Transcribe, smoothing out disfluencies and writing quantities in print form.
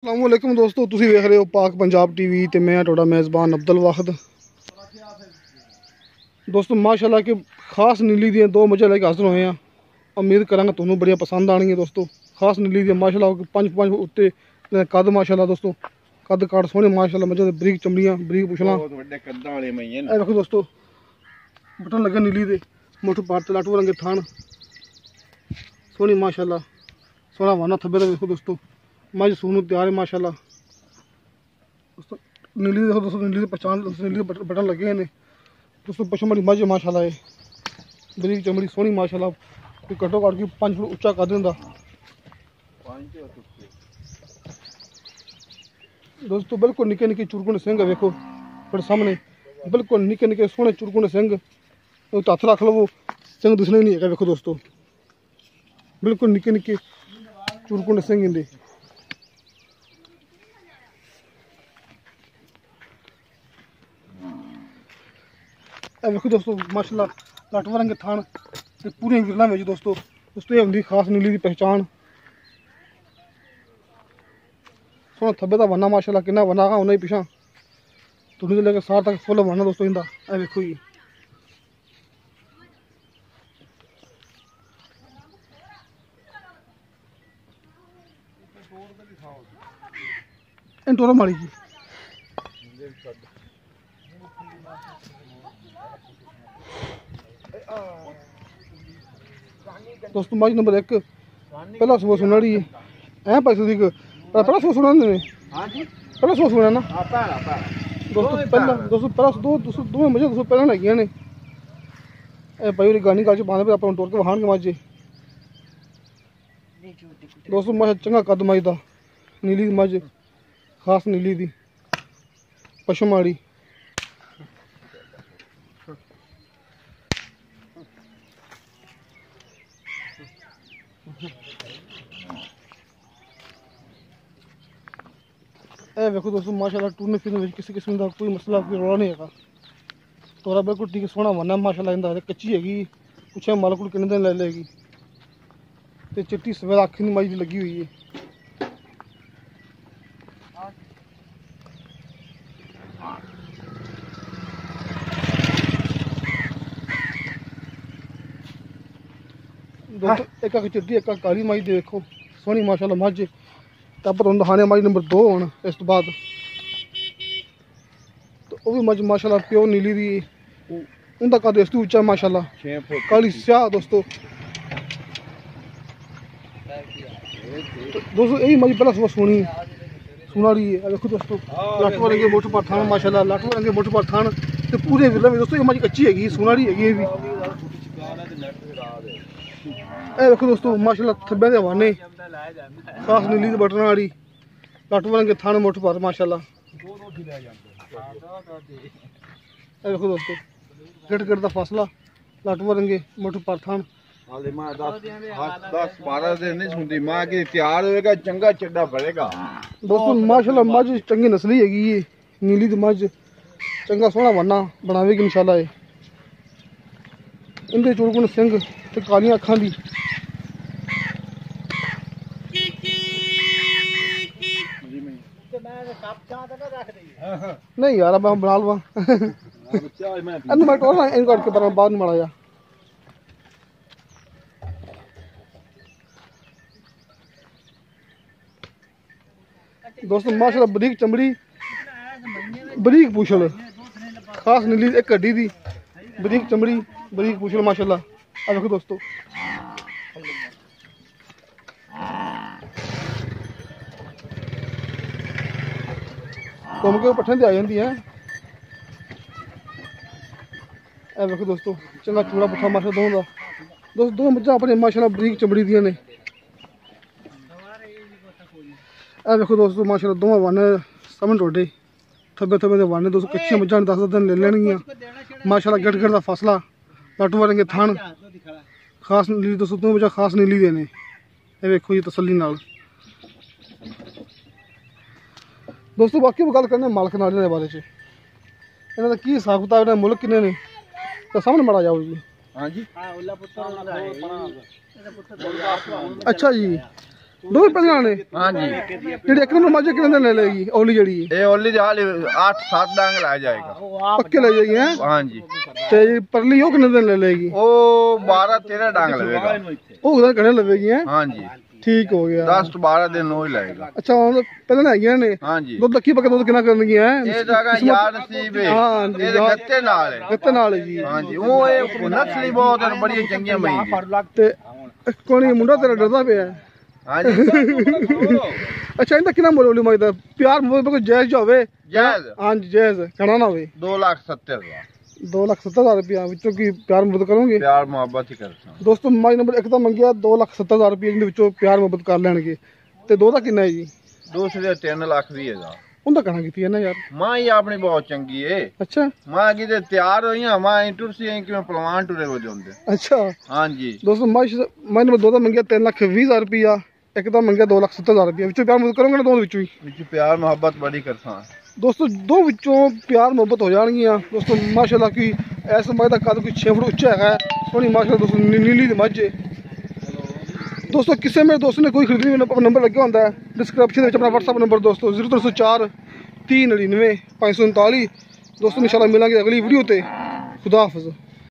अस्सलाम वालेकुम दोस्तों, तुसी देख रहे हो पाक पंजाब टीवी ते मैं तुहाडा मेज़बान अब्दुल वाहिद। दोस्तों माशाल्लाह कि खास नीली दी दो मज़े लेके हाजिर होए हैं। उम्मीद करांगा तुहानू बड़ियां पसंद आएंगी। दोस्तों खास नीली दी माशाल्लाह 5 उत्ते कद माशाल्लाह दोस्तों कद काट सोहने माशाल्लाह मज़े बरीक चमड़ियां बरीक पुछना देखो दोस्तों बटन लगे नीली दे मुठ पार लाटू रंगे थान सोहनी माशाल्लाह सोहना वाना थब्बे दा देखो दोस्तों मज सूनू तैयार है माशाल्लाह। दोस्तों नीली देखो दोस्तों नीली पहचान नीली बटन लगे हैं दोस्तों पशु बड़ी मज माशाल्लाह है बरीक चमड़ी सोहनी माशाल्लाह कोई घट्टो घट्ट 5 फुट उच्चा कद होंदा दोस्तों। बिल्कुल निक्के निक्के चुरकुने सिंह वेखो बड़े सामने बिल्कुल निक्के निक्के सोहने चुरकुने सिंह हथ रख लवो सिंह दिसने नहीं है वेखो दोस्तों बिल्कुल निक्के निक्के चुरकुने सिंह इंदे। देखो दोस्तों माशाल्लाह लाटवा रंगे थान पूरी विरला में दोस्तों ये होंगी खास नीली की पहचान। सोना थब्बे का वना माशाल्लाह कितना वना का उन्हें पिछा तुम से लेकर सार तक फुल वना दोस्तों इंदा देखो जी। इन टोरा मारी जी दोस्तों मज नंबर 1 पहला सुबह सुना रही है ऐ पैसे दी पहला सुबह सुना पहला सुबह सुना ना दोस्तों पहला दो मजे दोस्तों पहला लगियां ने भाई गानी गल च पाने पे अपन टोर के वहान के मजे दोस्तों मज चंगा कद मज दा नीली दी मज खास नीली दी पशु माड़ी देखो दोस्तों माशाल्लाह टूरने फिरने में किसी किस्म का कोई मसला कोई रौला नहीं है। तोरा बिल्कुल ठीक सोहना वना माशाल्लाह इंदा कच्ची हैगी कुछ मालकुल किन्ने दिन ले लेगी ते चिट्टी सवेर आखी दी मज लगी हुई है। दोस्तों एक चिट्टी एक काली मज देखो सोहनी माशाल्लाह मज तब तुम दिखाने मज नंबर 2 होना इस तो बाद तो वह भी मज माशाल्लाह प्योर नीली दी उनका कद इस तो उच्चा माशाल्लाह काली स्याह दोस्तों। दोस्तों यही मज पहला सुबह सुना रही है देखो दोस्तों लाटू रंगे मोठ पर थान माशाल्लाह लाटू रंगे मोठ पर थान तो पूरे विला में दोस्तों ये मज कच्ची हैगी सुना रही हैगी भी देखो दोस्तों माशाल्लाह थब्बे दे हवाने खास नीली बटन वाली लाटू रंगे थान मुठ पर माशाल्लाह। देखो दोस्तों गेट गेट का फासला लाटू रंगे मुठ पर थान 10-12 दिन नहीं सुनती मां की तैयार होएगा चंगा चड्डा भरेगा दोस्तों माशाल्लाह मज चंगी नस्ली हैगी ये नीली दी मज चंगा सोहना वना बनावेगी इंशाल्लाह। इंदे चुड़कुन सिंह ते कालियां अखां दी नहीं यार मैं बना लवा मैं टोरना इन काट के बाद माड़ा जा दोस्तों माशाल्लाह बरीक चमड़ी बरीक पूछल खास नीली एक हड्डी दी बरीक चमड़ी बरीक पूछल माशाल्लाह। आ देखो दोस्तों घूम के पट्ठे ते आ जाती है। देखो दोस्तों चंगा चूड़ा पुट्ठा माशा दों का दोस्तों दो मझा अपने माशाल्लाह बरीक चमड़ी दियां ने। देखो दोस्तों माशाल्लाह दोवें वाने सामने टोडे थब्बे थब्बे दे वाने दोस्तों कच्चियां मझां 10 दिन ले लैणगियां माशाल्लाह गेट गेट दा फासला लाटू रंगे थान खास नीली दोस्तों दो मझां खास नीली दे ने देखो जी तसल्ली नाल। दोस्तों बाकी भी गल करने मालक नाल दे बारे च इन्हां दा की हिसाब किताब ने मुल्क किन्ने ने तो सामने माड़ा जाओ जी। हाँ जी अच्छा जी दो पहले ने हाँ जी जेडी एक नंबर मज कितने दिन ले लेगी ओली जेडी ये ओली दी हाल 8-7 डांग ला जाएगा पक्के ले जाएगी हैं हाँ जी ते परली वो कितने दिन ले लेगी वो 12-13 डांग लगेगा वो उधर घने लगेगी हैं हाँ जी ठीक हो गया 10-12 दिन हो ही लगेगा अच्छा हुन पहले ना आईया ने हाँ जी दुध लक्की पक्के दुध कितना करनी है ये जगह यार नसीब है हाँ जी ये गत्ते नाल है गत्ते नाल है जी हाँ जी वो नस्ली बहुत है बड़ी चंगी मई ते कोनी मुंडा तेरा डरदा पे है हाँ जी अच्छा इंदा कितना मोल ओली माई दा प्यार मोहब्बत को जायज होवे जायज हाँ जी जायज घना ना होवे 2,70,000 2,70,000 रुपया विचों की प्यार मोहब्बत करोगे प्यार मोहब्बत ही करता दोस्तों माई नंबर एक तो मंगिया 2,70,000 रुपये जिंदे विचों प्यार मोहब्बत कर लैणगे ते दो दा कितना है जी दूसरे 3,20,000 उनदा कहना की है ना यार मां ही अपनी बहुत चंगी है अच्छा मां की ते तैयार होई हां मां टुरसी हैं कि पहलवान टुरे हो जोंदे अच्छा हां जी दोस्तों माई नंबर दो दा मंगिया 3,20,000 रुपया एक दा मंगिया 2,70,000 रुपया विचों प्यार मोहब्बत करोगे ना दोनों विचों ही प्यार मोहब्बत बड़ी करता दोस्तों दो विचों प्यार मोहब्बत हो जाएंगियां दोस्तों माशाल्लाह की ऐसा मज का कद कोई 6 फुट उच्चा है सोनी माशाल्लाह दोस्तों नीली दी मज दोस्तों किसी मेरे दोस्त ने कोई खरीदनी मेरा नंबर लगे होता है डिस्क्रिप्शन में अपना व्हाट्सअप नंबर दोस्तों 0304 399 539 दोस्तों इंशाल्लाह मिलेंगे अगली वीडियो ते खुदा हाफिज़।